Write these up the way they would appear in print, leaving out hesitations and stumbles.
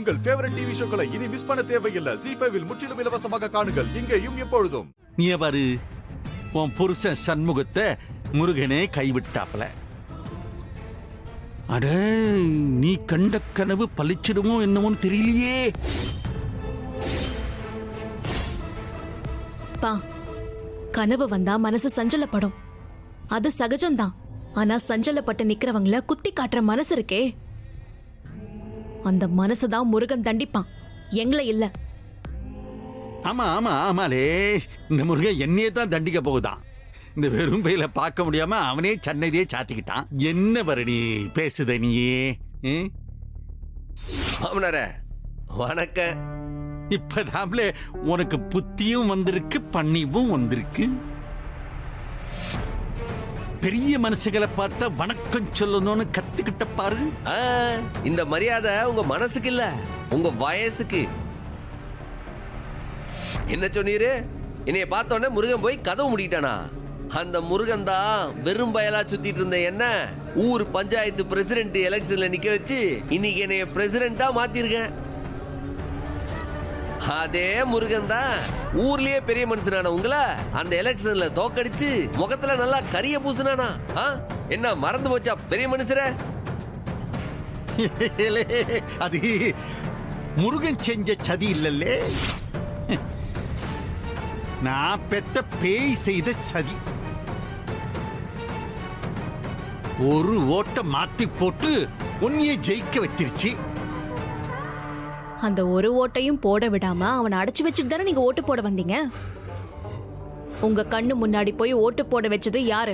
உங்கள் favourite TV ஷோக்களை இனி miss பண்ண தேவையில்லை. ZEE5 இல் முற்றிலும் இலவசமாக காணுங்கள். இங்கேயும் எப்பொழுதும். நீ பாரு, உன் புருஷன் சண்முகத்தை முருகனே கைவிட்டாப்ல. அட, நீ கண்ட கனவு பழிச்சிடுமோ என்னமோ தெரியலையே. கனவு வந்தா மனசு சஞ்சலப்படும், அது சகஜம்தான். ஆனா சஞ்சலப்பட்டு நிக்கிறவங்கள குத்தி காட்டுற மனசு இருக்கே, அந்த மனசுதான் முருகன் தண்டிப்பான், எங்களை இல்ல. ஆமா ஆமா ஆமாலே, இந்த முருகன் என்னையே தான் தண்டிக்க போகுதான். இந்த வெறும் பையில பார்க்க முடியாம அவனே சன்னதியே சாத்திக்கிட்டான். என்ன பரணி பேசுத நீயே? வணக்கம். இப்பதாம்ல உனக்கு புத்தியும் வந்திருக்கு, பண்ணிவும் வந்திருக்கு. பெரிய மனசுகளை பார்த்தா வணக்கம் சொல்லணும்னு கத்துக்கிட்ட பாரு. இந்த மரியாதை உங்க மனசுக்கு இல்ல, உங்க வயசுக்கு. என்ன சொன்னீரு? என்னைய பார்த்தோன்னே முருகன் போய் கதவு முடிக்கிட்டானா? அந்த முருகன் தான் வெறும் பயலா சுத்திட்டு இருந்த என்ன ஊர் பஞ்சாயத்து பிரசிடென்ட் எலெக்ஷன்ல நிக்க வச்சு இன்னைக்கு என்னைய பிரசிடென்டா மாத்திருக்கேன். அதே முருகன் தான் ஊர்லயே பெரிய மனுஷனான உங்கள அந்த எலெக்ஷன்ல தோக்கடிச்சு முகத்துல நல்லா கரிய பூசினானா? என்ன மறந்து போச்சா பெரிய மனுஷர? அது முருகன் செஞ்ச சதி இல்லல்லே, நான் பெத்த பேய் செய்த சதி. ஒரு ஓட்ட மாத்தி போட்டு உன்னையே ஜெயிக்க வச்சிருச்சு. அந்த ஒரு ஓட்டையும் போட விடாம அவனை அடைச்சு வச்சுட்டு தானே நீங்க ஓட்டு போட வந்தீங்க. உங்க கண்ணு முன்னாடி போய் ஓட்டு போட வச்சது யாரு?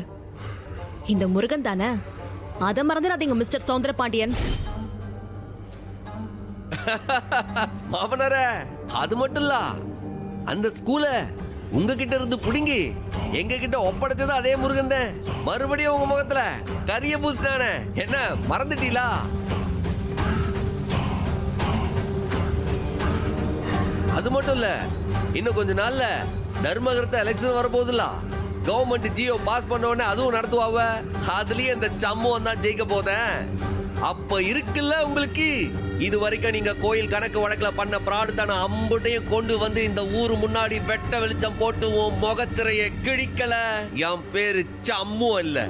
இந்த முருகன் தானே. அதை மறந்துடாதீங்க மிஸ்டர் சௌந்தர பாண்டியன். மாமனார, அது மட்டும் இல்ல, அந்த ஸ்கூல உங்ககிட்ட இருந்து புடுங்கி எங்க கிட்ட ஒப்படைச்சது அதே முருகன் தான். மறுபடியும் உங்க முகத்துல கரிய பூசினானே, என்ன மறந்துட்டீங்களா? அது மட்டும் இல்ல, இன்னும் கொஞ்ச நாள்ல தர்மகரத்த எலெக்ஷன் வரப்போகுதுல்ல. கவர்மெண்ட் ஜியோ பாஸ் பண்ண உடனே அதுவும் நடத்துவாவ. அதுலயே இந்த சம்பவம் தான் ஜெயிக்க போதேன். அப்ப இருக்குல்ல உங்களுக்கு, இது வரைக்கும் நீங்க கோயில் கணக்கு வழக்குல பண்ண பிராடு தானே அம்புட்டையும் கொண்டு வந்து இந்த ஊரு முன்னாடி வெட்ட வெளிச்சம் போட்டு உன் முகத்திரைய கிழிக்கல. என் பேரு சம்மு இல்ல.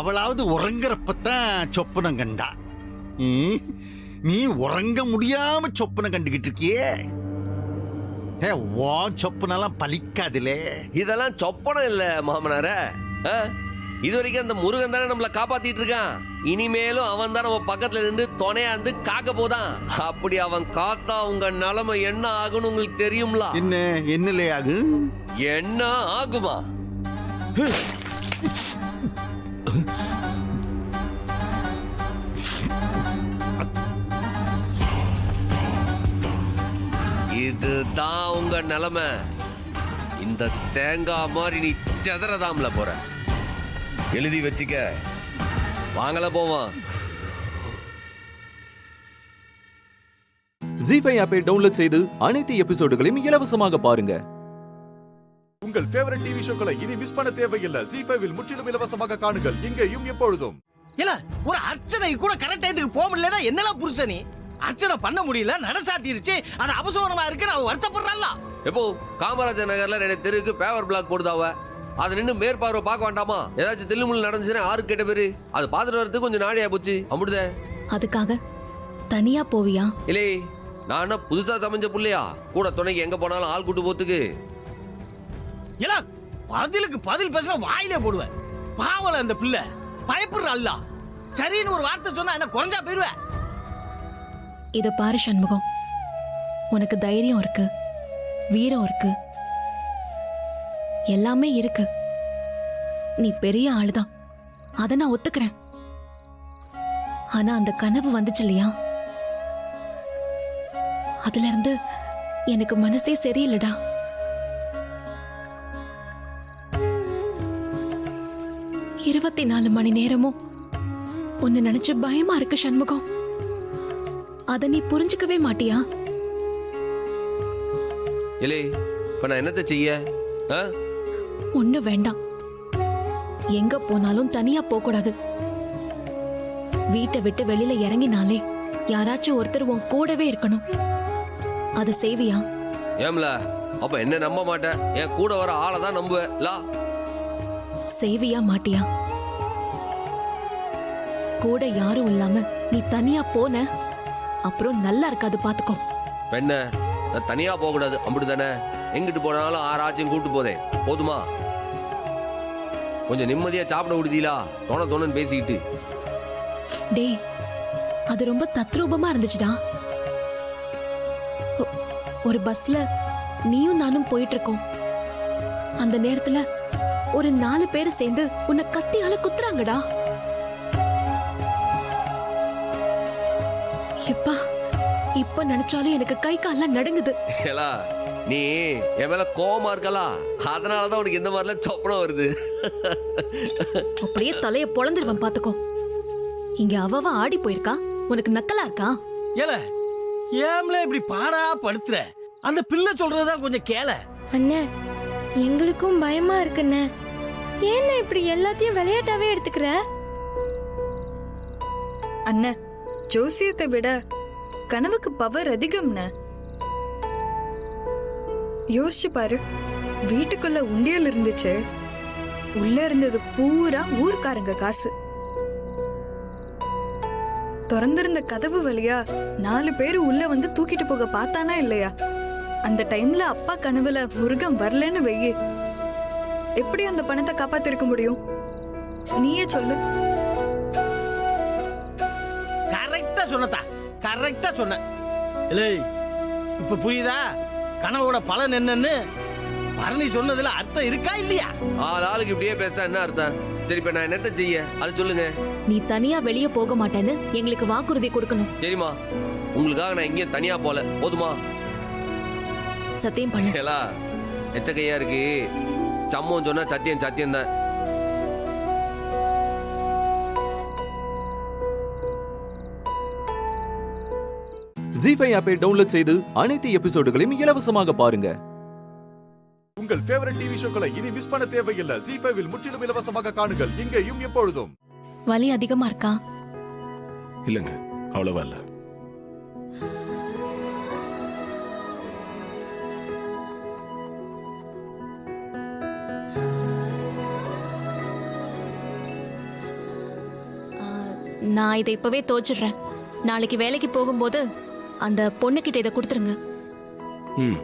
அவளாவது உறங்குறப்பத்தான் சொப்பனம் கண்டா. நீ உறங்க முடியாம சொப்பனம் கண்டுகிட்டு இருக்கியே. சொப்பனெல்லாம் பலிக்காதுலே. இதெல்லாம் சொப்பனம் இல்ல மாமனார. இது வரைக்கும் அந்த முருகன் தானே நம்மள காப்பாத்திட்டு இருக்கான். இனிமேலும் அவன் தான் நம்ம பக்கத்துல இருந்து துணையா இருந்து காக்க போதான். அப்படி அவன் காத்தா உங்க நிலைமை என்ன ஆகும்னு உங்களுக்கு தெரியும்ல? என்னலே ஆகு? என்ன ஆகுமா? இதுதான் உங்க நிலைமை. இந்த தேங்காய் மாதிரி நீ செதறதாம்ல போற. எழுதி வச்சுக்க. வாங்கல போவோம். ZEE5 ஆப்பை டவுன்லோட் செய்து அனைத்து எபிசோடுகளையும் இலவசமாக பாருங்க. உங்கள் ஃபேவரட் டிவி ஷோக்களை இனி மிஸ் பண்ண தேவையில்லை. ZEE5 இல் முற்றிலும் இலவசமாக காணுங்கள். இங்கேயும் எப்பொழுதும். இல்ல, ஒரு அர்ச்சனை கூட கரெக்ட் டைத்துக்கு போக முடியலனா என்னலாம் புருஷனி? அர்ச்சனை பண்ண முடியல, நடசாத்திருச்சு, அது அபசோனமா இருக்கு, நான் வருத்தப்படுறல்ல. எப்போ காமராஜர் நகர்ல 2 தெருக்கு பேவர் பிளாக் போடுதாவ. அது நின்று மேற்பார்வை பார்க்க வேண்டாமா? ஏதாச்சும் தில்லுமுள்ளு நடந்துச்சுன்னா யாருக்கு கேட்ட பேரு? அது பாத்துட்டு வரதுக்கு கொஞ்சம் நாடியா போச்சு. அம்புடுதே. அதுக்காக தனியா போவியா? இல்லே, நான் புதுசா சமைஞ்ச புள்ளையா? கூட துணைக்கு எங்க போனாலும் ஆள் கூட்டு போத்துக்கு. இல்ல, பதிலுக்கு பதில் பேசுற வாயிலே போடுவேன். பாவல அந்த பிள்ளை பயப்படுற அல்ல. சரின்னு ஒரு வார்த்தை சொன்னா என்ன குறைஞ்சா போயிருவேன். இத பாரு சண்முகம், உனக்கு தைரியம் இருக்கு, வீரம் இருக்கு, எல்லாமே இருக்கு. நீ பெரிய ஆளுதான், அத நான் ஒத்துக்கிறேன். ஆனா அந்த கனவு வந்துச்சு இல்லையா, அதுல இருந்து எனக்கு மனசே சரியில்லடா. இருபத்தி 4 மணி நேரமும் உன்னை நினைச்சு பயமா இருக்கு சண்முகம். அத நீ புரிஞ்சுக்கவே மாட்டியா? இல்லே, இப்ப நான் என்னத்த செய்ய? ஒண்ணு வேண்டாம். எங்க போனாலும் தனியா போக கூடாது. வீட்டை விட்டு வெளியில இறங்கினாலே யாராச்சும் ஒருத்தர் உன் கூடவே இருக்கணும். அது செய்வியா? ஏம்ல அப்ப என்ன நம்ப மாட்டேன், என் கூட வர ஆளை தான் நம்புவேன். செய்வியா மாட்டியா? கூட யாரும் இல்லாம நீ தனியா போன அப்புறம் நல்லா இருக்காது, பாத்துக்கோ. பெண்ண நான் தனியா போக கூடாது, அப்படித்தானே? எங்கிட்டு போனாலும் ஆராய்ச்சியும் கூட்டு போதேன், போதுமா? கொஞ்சம் நிம்மதியா சாப்பிட விடுதீங்களா? தோணன்னு பேசிக்கிட்டு. டேய், அது ரொம்ப தத்ரூபமா இருந்துச்சுடா. ஒரு பஸ்ல நீயும் நானும் போயிட்டு இருக்கோம். அந்த நேரத்துல ஒரு 4 பேர் சேர்ந்து உன்னை கத்தியால குத்துறாங்கடா. எப்பா, இப்ப நினைச்சாலும் எனக்கு கை கால்லாம் நடுங்குது. நீ என் மேல கோவமா இருக்கலா, அதனாலதான் உனக்கு இந்த மாதிரிலாம் சொப்பனம் வருது. அப்படியே தலைய பொளந்துருவன், பாத்துக்கோ. இங்க அவ ஆடி போயிருக்கா, உனக்கு நக்கலா இருக்கா? ஏல ஏம்ல இப்படி பாடா படுத்துற? அந்த பிள்ளை சொல்றதுதான் கொஞ்சம் கேள. அண்ணே, எங்களுக்கும் பயமா இருக்குண்ணே. ஏன்னா இப்படி எல்லாத்தையும் விளையாட்டாவே எடுத்துக்கிற? அண்ணே, ஜோசியத்தை விட கனவுக்கு பவர் அதிகம்னு யோசிச்சு பாரு. வீட்டுக்குள்ள உண்டியல் இருந்துச்சு, உள்ள இருந்தது பூரா ஊர்க்காரங்க காசு. திறந்திருந்த கதவு வழியா 4 பேர் உள்ள வந்து தூக்கிட்டு போக பார்த்தானா இல்லையா? அந்த டைம்ல அப்பா கனவுல முருகன் வரலன்னு வெய்யி, எப்படி அந்த பணத்தை காப்பாத்திருக்க முடியும்? நீயே சொல்லு. கரெக்டா சொன்னதா, கரெக்டா சொன்ன. இல்லை, இப்ப புரியுதா கனவோட பலன் என்னன்னு? பரணி சொன்னதுல அர்த்தம் இருக்கா இல்லையா? ஆளுக்கு இப்படியே பேசினா என்ன அர்த்தம்? சரி, இப்ப நான் என்னத்த செய்ய, அது சொல்லுங்க. நீ தனியா வெளியே போக மாட்டேன்னு எங்களுக்கு வாக்குறுதி கொடுக்கணும். சரிமா, உங்களுக்காக நான் எங்கேயும் தனியா போல, போதுமா? சத்தியம் பண்ணு. எச்சக்கையா இருக்கு. சம்மம் சொன்னா சத்தியம் சத்தியம் தான். ஜீ5 ஆப்பை டவுன்லோட் செய்து அனைத்து எபிசோடுகளையும் இலவசமாக பாருங்க. உங்கள் ஃபேவரட் டிவி ஷோக்களை இனி மிஸ் பண்ண தேவையில்லை. ஜீ5 முற்றிலும் இலவசமாக காணுங்கள், இங்கேயும் எப்பொழுதும். வலி அதிகமா இருக்கா? இல்லங்க, அவ்வளவா இல்ல. நான் இதை இப்பவே தோச்சிடுறேன். நாளைக்கு வேலைக்கு போகும்போது அந்த பொண்ணுகிட்ட இதை கொடுத்துருங்க. ம்.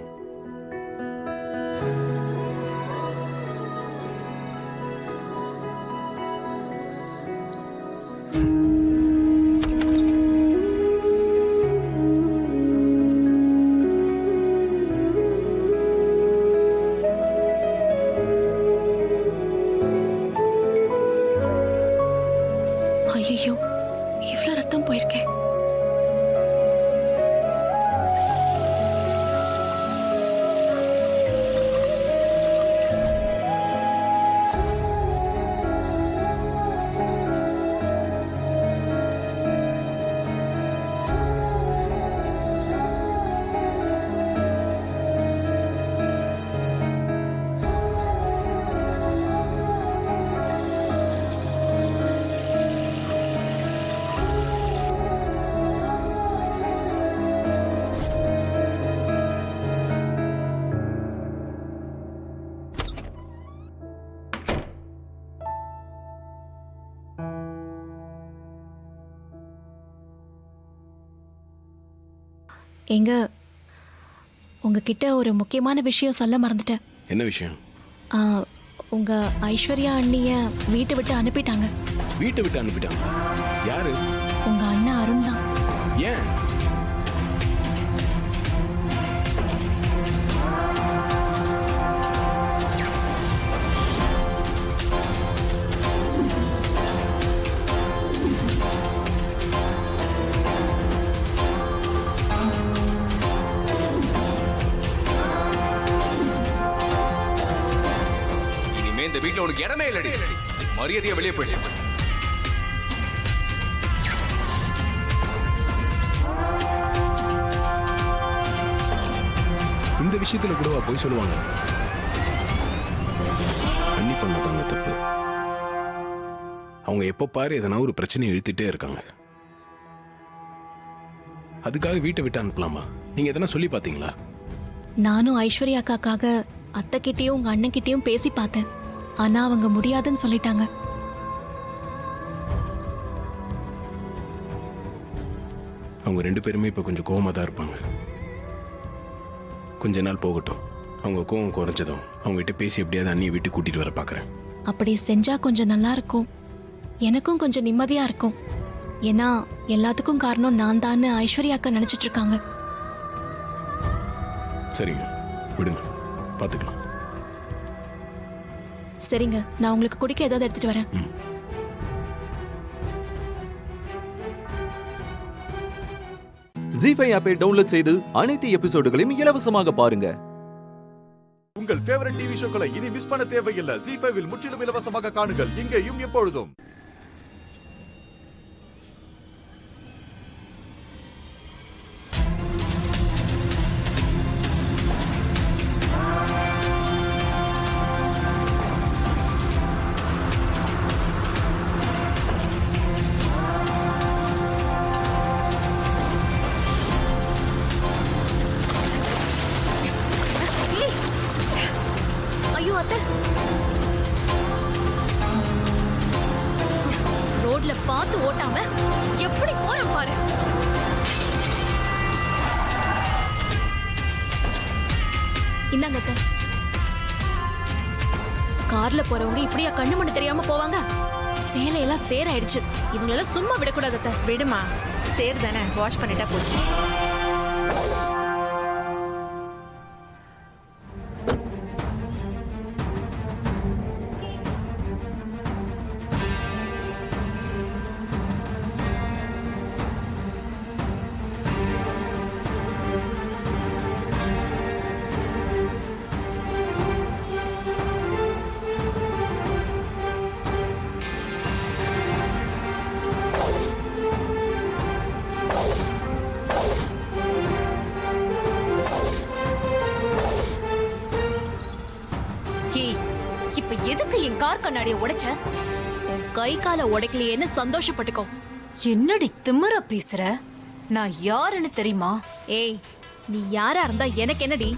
ஐயோ, இவ்வளவு ரத்தம் போயிருக்கேன். எங்க உங்ககிட்ட ஒரு முக்கியமான விஷயம் சொல்ல மறந்துட்டேன். என்ன விஷயம்? உங்க ஐஸ்வர்யா அண்ணிய வீட்டை விட்டு அனுப்பிட்டாங்க. வீட்டை விட்டு அனுப்பிட்டாங்க? யாரு? உங்க அண்ணன் அருண் தான். ஏன்? இந்த வீட்ல உனக்கு இடமே இல்லடி. மரியாதையா வெளியே போயிடு. இந்த விஷயத்துல கூடவா போய் சொல்லுவாங்க? அண்ணி பண்ணதாங்க தப்பு. அவங்க எப்ப பாரு எதனா ஒரு பிரச்சனையை இழுத்துட்டே இருக்காங்க. அதுக்காக வீட்டை விட்டு அனுப்பலாமா? நீங்க எதனா சொல்லி பாத்தீங்களா? நானும் ஐஸ்வர்யா அக்காக்காக அத்தை கிட்டயும் உங்க அண்ணன் கிட்டயும் பேசி பார்த்தேன். ஆனா அவங்க முடியாதுன்னு சொல்லிட்டாங்க. அவங்க 2 பேருமே இப்ப கொஞ்சம் கோவமா தான் இருப்பாங்க. கொஞ்ச நாள் போகட்டும். அவங்க கோவம் குறைஞ்சதும் அவங்க கிட்ட பேசி எப்படியாவது அண்ணியை வீட்டுக்கு கூட்டிட்டு வர பாக்குறேன். அப்படி செஞ்சா கொஞ்சம் நல்லா இருக்கும். எனக்கும் கொஞ்சம் நிம்மதியா இருக்கும். ஏன்னா எல்லாத்துக்கும் காரணம் நான் தான் ஐஸ்வர்யா அக்கா நினைச்சிட்டு இருக்காங்க. சரிங்க, விடுங்க, பாத்துக்கலாம். சரிங்க, நான் உங்களுக்கு குடிக்க ஏதாவது எடுத்துட்டு வரேன். ஜி5 ஆப்பை டவுன்லோட் செய்து அனைத்து எபிசோடுகளையும் இலவசமாக பாருங்க. உங்கள் ஃபேவரட் டிவி ஷோக்களை இனி மிஸ் பண்ண தேவையில்லை. ஜி5 முற்றிலும் இலவசமாக காணுங்கள் இங்கேயும் எப்பொழுதும். ஐயோ அத்தை, ரோட்ல பார்த்து ஓட்டாம எப்படி போறேன் பாரு. இந்தாங்க அத்தை. கார்ல போறவங்க இப்படியா கண்ணு மண்ணு தெரியாம போவாங்க? சேலையெல்லாம் சேராயிடுச்சு. இவங்களெல்லாம் சும்மா விடக்கூடாது அத்தை. விடுமா, சேர் தானே, வாஷ் பண்ணிட்டா போச்சு. இப்ப எதுக்கு என் கார் கண்ணாடியை உடைச்ச? உன் கை கால உடைக்கலையேன்னு சந்தோஷப்பட்டுக்கோ. என்னடி திமிர பேசுற? நான் யாருன்னு தெரியுமா? ஏய், நீ யாரா இருந்தா எனக்கு என்னடி?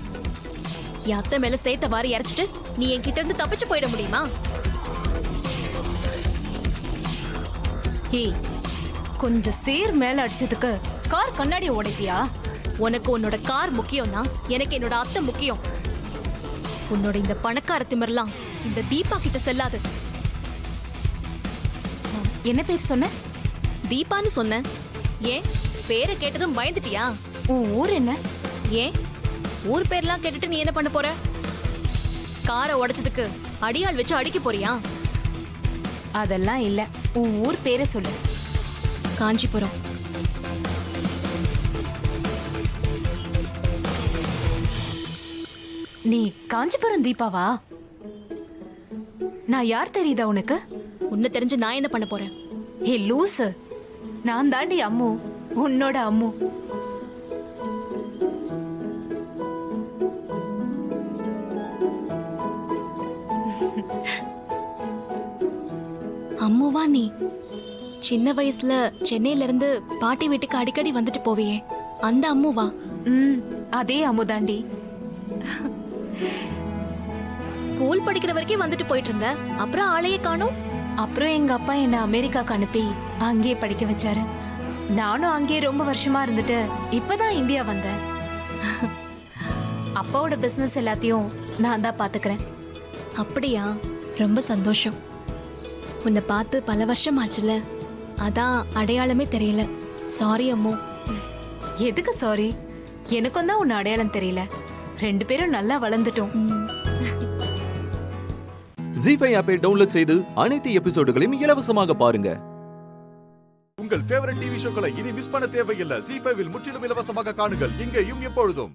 என் அத்தை மேல சேர்த்த வாரி இறைச்சிட்டு நீ என்கிட்ட இருந்து தப்பிச்சு போயிட முடியுமா? ஏய், கொஞ்சம் சேர் மேல அடிச்சதுக்கு கார் கண்ணாடியை உடைப்பியா? உனக்கு உன்னோட கார் முக்கியம்னா எனக்கு என்னோட அத்தை முக்கியம். உன்னோட இந்த பணக்கார திமிரெல்லாம் இந்த தீபா கிட்ட செல்லாது. என்ன பேர் சொன்ன? தீபான்னு சொன்ன. ஏன் பேரை கேட்டதும் பயந்துட்டியா? உன் ஊர் என்ன? ஏன் ஊர் பேர்லாம் கேட்டுட்டு நீ என்ன பண்ண போற? காரை உடைச்சதுக்கு அடியாள் வச்சு அடிக்க போறியா? அதெல்லாம் இல்ல. உன் ஊர் பேரை சொல்லு. காஞ்சிபுரம். நீ காஞ்சிபுரம் தீபாவா? நான் யார் தெரியுதா உனக்கு? உன்னை தெரிஞ்சு நான் என்ன பண்ண போறேன்? ஹே லூசு, நான் தாண்டி அம்மு, உன்னோட அம்மு. அம்முவா நீ? சின்ன வயசுல சென்னையில இருந்து பாட்டி வீட்டுக்கு அடிக்கடி வந்துட்டு போவியே, அந்த அம்முவா? அதே அம்முதாண்டி. ஸ்கூல் படிக்கிற வரைக்கும் வந்துட்டு போயிட்டு இருந்த, அப்புறம் ஆளையே காணோம். அப்புறம் எங்க அப்பா என்ன அமெரிக்காக்கு அனுப்பி அங்கேயே படிக்க வச்சாரு. நானும் அங்கேயே ரொம்ப வருஷமா இருந்துட்டு இப்பதான் இந்தியா வந்தேன். அப்பாவோட பிசினஸ் எல்லாத்தையும் நான் தான் பாத்துக்கிறேன். அப்படியா? ரொம்ப சந்தோஷம். உன்னை பார்த்து பல வருஷம் ஆச்சுல, அதான் அடையாளமே தெரியல. சாரி அம்மு. எதுக்கு சாரி? எனக்கும் தான் உன்னை அடையாளம் தெரியல. 2 பேரும் நல்லா வளர்ந்துட்டோம். ஜி5 ஆப்பை டவுன்லோட் செய்து அனைத்து எபிசோடுகளையும் இலவசமாக பாருங்க. உங்கள் ஃபேவரட் டிவி ஷோக்களை இனி மிஸ் பண்ண தேவையில்லை. ஜி5 முற்றிலும் இலவசமாக காணுங்கள் இங்கேயும் எப்பொழுதும்.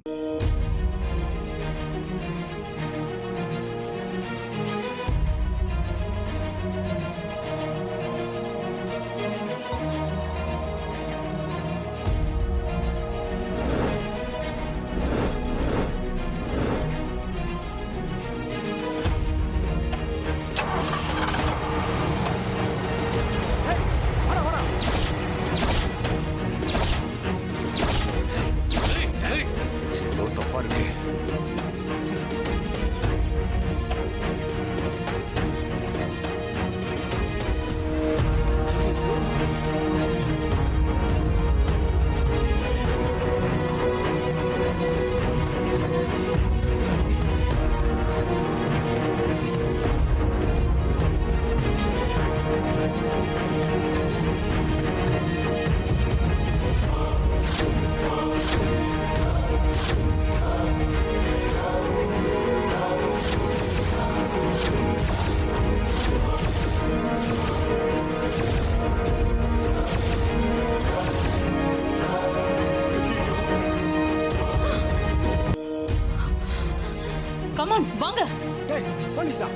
கமான் வாங்க. டேய் போலீஸா,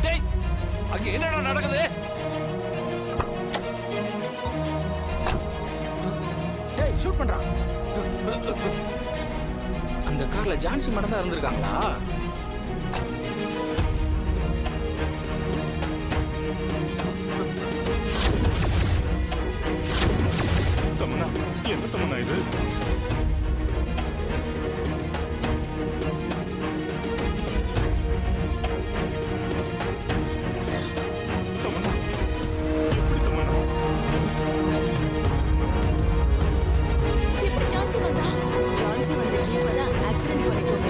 டேய் அங்க என்னடா நடக்குது? டேய் ஷூட் பண்றான். அந்த கார்ல ஜான்சி மேடம் தான் இருந்திருக்காங்களா? தமன்னா என்ன தமன்னா இது? தமன்னா எப்படி தமன்னா? எப்படி சான்ஸ் வந்தா? சான்ஸ் வந்த ஜீப் தான் ஆக்சிடென்ட் பண்ணிட்டோம்.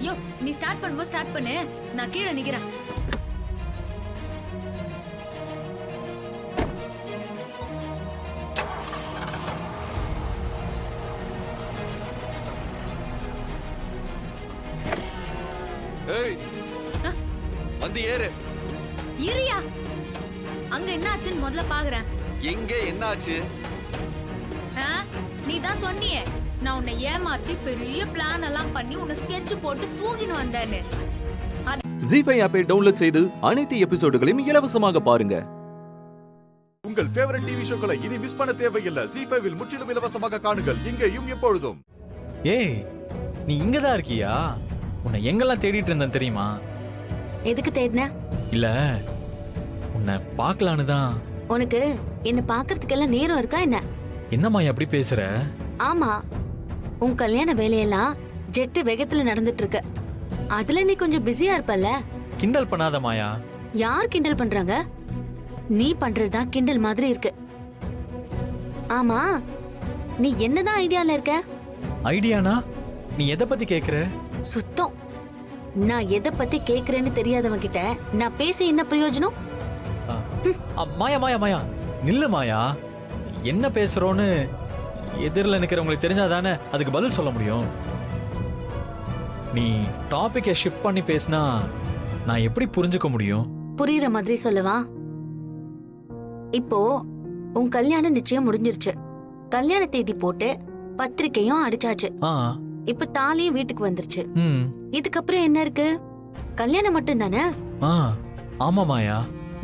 யோ நீ ஸ்டார்ட் பண்ணும்போது ஸ்டார்ட் பண்ணு, நான் கீழே நிக்கிறேன். ஏய் வந்து ஏறு. இரியா, அங்க என்ன ஆச்சுன்னு முதல்ல பாக்குறேன். எங்க என்னாச்சு? நீ தான் சொன்னியே நான் உன்னை ஏமாத்தி பெரிய பிளான் எல்லாம் பண்ணி உன்னை ஸ்கெட்ச் போட்டு தூக்கின்னு வந்தேன்னு. ஜி5 ஆப்பை டவுன்லோட் செய்து அனைத்து எபிசோடுகளையும் இலவசமாக பாருங்க. உங்கள் ஃபேவரட் டிவி ஷோக்களை இனி மிஸ் பண்ண தேவையில்லை. ஜி5 இல் முற்றிலும் இலவசமாக காணுங்கள் இங்கேயும் எப்பொழுதும். ஏய் நீ இங்க தான் இருக்கியா? உன்னை எங்கெல்லாம் தேடிட்டு இருந்தேன் தெரியுமா? எதுக்கு தேடின? இல்ல உன்னை பார்க்கலான்னு தான். உனக்கு என்ன பாக்குறதுக்கெல்லாம் நேரம் இருக்கா என்ன? என்னம்மா அப்படி பேசுற? ஆமா, உன் கல்யாண வேலையெல்லாம் ஜெட்டு வேகத்துல நடந்துட்டு இருக்கு. அதுல நீ கொஞ்சம் பிஸியா இருப்பல்ல? கிண்டல் பண்ணாத மாயா. யார் கிண்டல் பண்றாங்க? நீ பண்றதுதான் கிண்டல் மாதிரி இருக்கு. ஆமா, நீ என்னதான் ஐடியால இருக்க? ஐடியானா நீ எதை பத்தி கேக்குற? சுத்தம். நான் எதை பத்தி கேக்குறேன்னு தெரியாதவன் கிட்ட நான் பேசி என்ன பிரயோஜனம்? மாயா மாயா மாயா நில்லு மாயா. என்ன பேசுறோன்னு எதிரில் நிக்கிறவங்களுக்கு தெரிஞ்சாதானே அதுக்கு பதில் சொல்ல முடியும். நீ டாபிக்கை ஷிஃப்ட் பண்ணி பேசினா நான் எப்படி புரிஞ்சுக்க முடியும்? புரியுற மாதிரி சொல்லவா? இப்போ உன் கல்யாணம் நிச்சயம் முடிஞ்சிருச்சு. கல்யாண தேதி போட்டு பத்திரிக்கையும் அடிச்சாச்சு. இப்ப தாலியும் வீட்டுக்கு வந்துருச்சு. இதுக்கப்புறம் என்ன இருக்கு? கல்யாணம் மட்டும் தானே? ஆமா மாயா.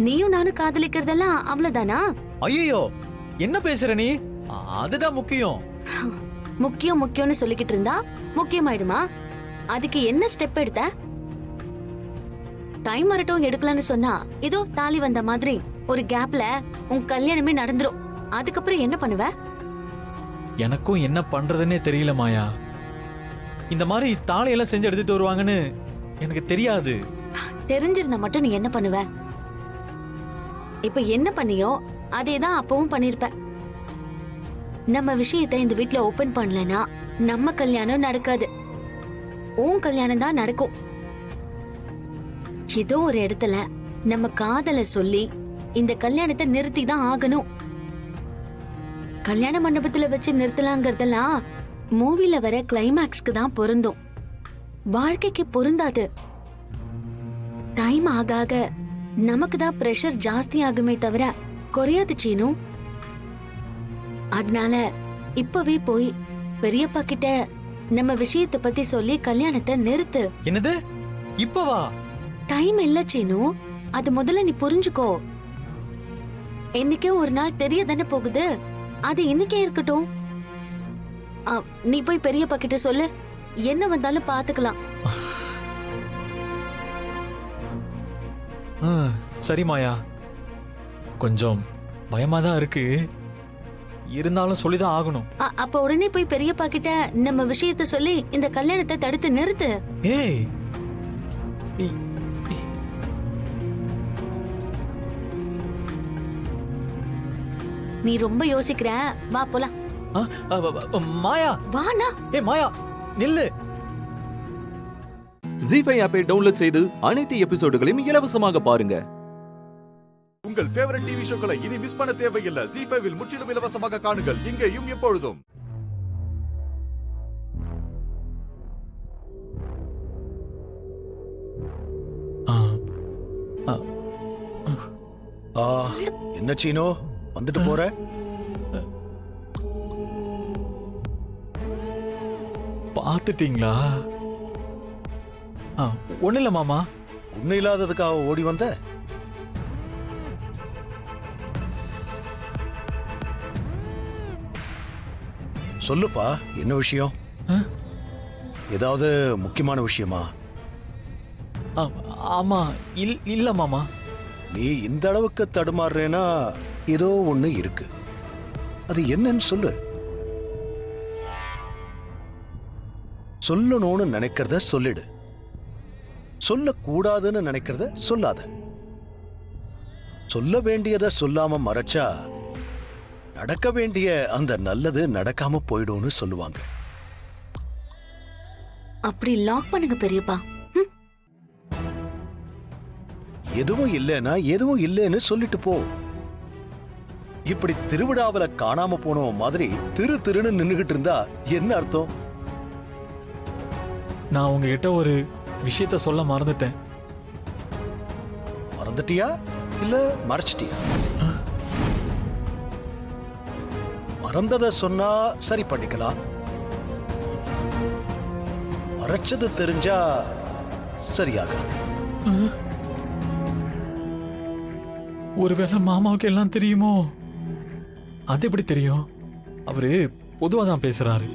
நீயும் நானும் காதலிக்கிறதெல்லாம் அவ்வளவுதானா? ஐயோ என்ன பேசுற நீ? அதுதான் முக்கியம். முக்கியம் முக்கியம்னு சொல்லிக்கிட்டு இருந்தா முக்கியமாயிடுமா? அதுக்கு என்ன ஸ்டெப் எடுத்த? டைம் வரட்டும் எடுக்கலாம்னு சொன்னா இதோ தாலி வந்த மாதிரி ஒரு கேப்ல உன் கல்யாணமே நடந்துரும். அதுக்கப்புறம் என்ன பண்ணுவ? எனக்கும் என்ன பண்றதுன்னே தெரியல மாயா. இந்த மாதிரி தாலியெல்லாம் செஞ்சு எடுத்துட்டு வருவாங்கன்னு எனக்கு தெரியாது. தெரிஞ்சிருந்தா மட்டும் நீ என்ன பண்ணுவ? இப்ப என்ன பண்ணியோ அதேதான் அப்பவும் பண்ணிருப்ப. நம்ம விஷயத்தை இந்த வீட்ல ஓபன் பண்ணலனா நம்ம கல்யாணம் நடக்காது. உன் கல்யாணம் தான் நடக்கும். ஏதோ ஒரு இடத்துல நம்ம காதல சொல்லி இந்த கல்யாணத்தை நிறுத்தி தான் ஆகணும். கல்யாண மண்டபத்துல வச்சு நிறுத்தலாங்கிறதெல்லாம் மூவில வர கிளைமேக்ஸ்க்கு தான் பொருந்தும். வாழ்க்கைக்கு பொருந்தாது. டைம் ஆக ஆக நமக்கு தான் பிரஷர் ஜாஸ்தி ஆகுமே தவிர குறையாது சீனு. அதனால இப்பவே போய் பெரியப்பா கிட்ட நம்ம விஷயத்தை பத்தி சொல்லி கல்யாணத்தை நிறுத்து. என்னது இப்பவா? டைம் இல்ல சீனு, அது முதல்ல நீ புரிஞ்சுக்கோ. என்னைக்கே ஒரு நாள் தெரிய தானே போகுது, அது இன்னைக்கே இருக்கட்டும். நீ போய் பெரியப்பா கிட்ட சொல்லு, என்ன வந்தாலும் பாத்துக்கலாம். சரி மாயா, கொஞ்சம் பயமா தான் இருக்கு, இருந்தாலும் சொல்லிதான் ஆகணும். அப்ப உடனே போய் பெரியப்பா கிட்ட நம்ம விஷயத்தை சொல்லி இந்த கல்யாணத்தை தடுத்து நிறுத்து. ஏய், நீ ரொம்ப யோசிக்கிற, வா போலாம். மாயா வானா? ஏய் மாயா நில்லு. ஜி5 ஆப்பை டவுன்லோட் செய்து அனைத்து எபிசோடுகளையும் இலவசமாக பாருங்க. உங்கள் ஃபேவரட் டிவி ஷோக்களை இனி மிஸ் பண்ண தேவையில்லை. ஜி5 முற்றிலும் இலவசமாக காணுங்கள் இங்கேயும் எப்பொழுதும். என்ன சீனோ வந்துட்டு போற? பார்த்துட்டீங்களா? ஒண்ணு இல்ல மாமா. ஒண்ணு இல்லாததுக்காக ஓடி வந்த? சொல்லுப்பா, என்ன விஷயம்? ஏதாவது முக்கியமான விஷயமா? ஆமா. இல்ல மாமா. நீ இந்த அளவுக்கு தடுமாறுறேன்னா ஏதோ ஒண்ணு இருக்கு. அது என்னன்னு சொல்லு. சொல்லணும்னு நினைக்கிறத சொல்லிடு. சொல்லக்கூடாதுன்னு நினைக்கிறத சொல்லாத. சொல்ல வேண்டியதை சொல்லாம மறைச்சா நடக்க வேண்டிய அந்த நல்லது நடக்காம போயிடும்னு சொல்லுவாங்க. அப்படி லாக் பண்ணுங்க பெரியப்பா. எதுவும் இல்லைன்னா எதுவும் இல்லைன்னு சொல்லிட்டு போ. இப்படி திருவிழாவில காணாம போனவன் மாதிரி திரு திருன்னு நின்னுகிட்டு இருந்தா என்ன அர்த்தம்? நான் உங்ககிட்ட ஒரு விஷயத்த சொல்ல மறந்துட்டேன். மறந்துட்டியா இல்ல மறைச்சிட்டியா? மறந்தத சொன்னா சரி பண்ணிக்கலாம். மறைச்சது தெரிஞ்சா சரியாகாது. ஒருவேளை மாமாவுக்கு எல்லாம் தெரியுமோ? அது எப்படி தெரியும்? அவரு பொதுவா தான் பேசுறாரு.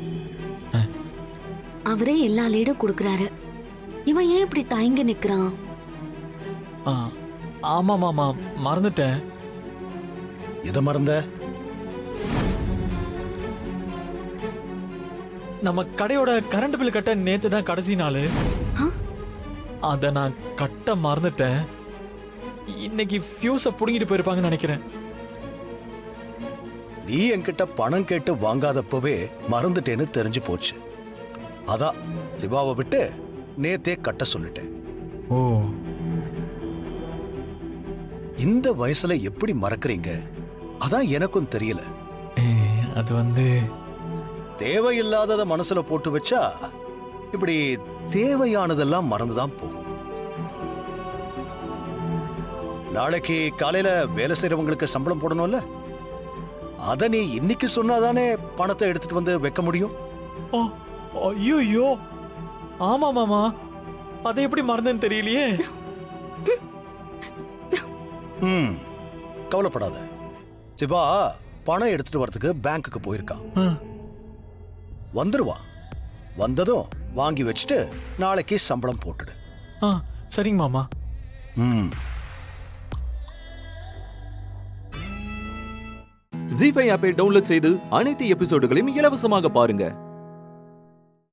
அவரே எல்லா லீடும் கொடுக்கறாரு. இவன் ஏன் இப்படி தயங்கி நிக்கிறான்? ஆமா மாமா, மறந்துட்டேன். எதை மறந்த? நம்ம கடையோட கரண்ட் பில் கட்ட நேத்து தான் கடைசி நாள். அத நான் கட்ட மறந்துட்டேன். இன்னைக்கு ஃபியூஸ புடுங்கிட்டு போயிருப்பாங்கன்னு நினைக்கிறேன். நீ என்கிட்ட பணம் கேட்டு வாங்காதப்பவே மறந்துட்டேன்னு தெரிஞ்சு போச்சு. அதான் சிவாவை விட்டு நேத்தே கட்ட சொல்லிட்டேன். ஓ, இந்த வயசுல எப்படி மறக்கறீங்க? அதான் எனக்கும் தெரியல. அது வந்து தேவையில்லாதத மனசுல போட்டு வச்சா இப்படி தேவையானதெல்லாம் மறந்துதான் போகும். நாளைக்கு காலையில வேலை செய்யறவங்களுக்கு சம்பளம் போடணும்ல, அத நீ இன்னைக்கு சொன்னாதானே பணத்தை எடுத்துட்டு வந்து வைக்க முடியும். ஐயோ, ஆமா மாமா, அதை எப்படி மறந்தேன்னு தெரியலையே. கவலைப்படாத. சிவா பணம் எடுத்துட்டு வரதுக்கு பேங்க்குக்கு போயிருக்கான். வந்துருவான். வந்ததும் வாங்கி வச்சுட்டு நாளைக்கு சம்பளம் போட்டுடு. சரிங்க மாமா. ஜி5 ஆப்பை டவுன்லோட் செய்து அனைத்து எபிசோடுகளையும் இலவசமாக பாருங்க.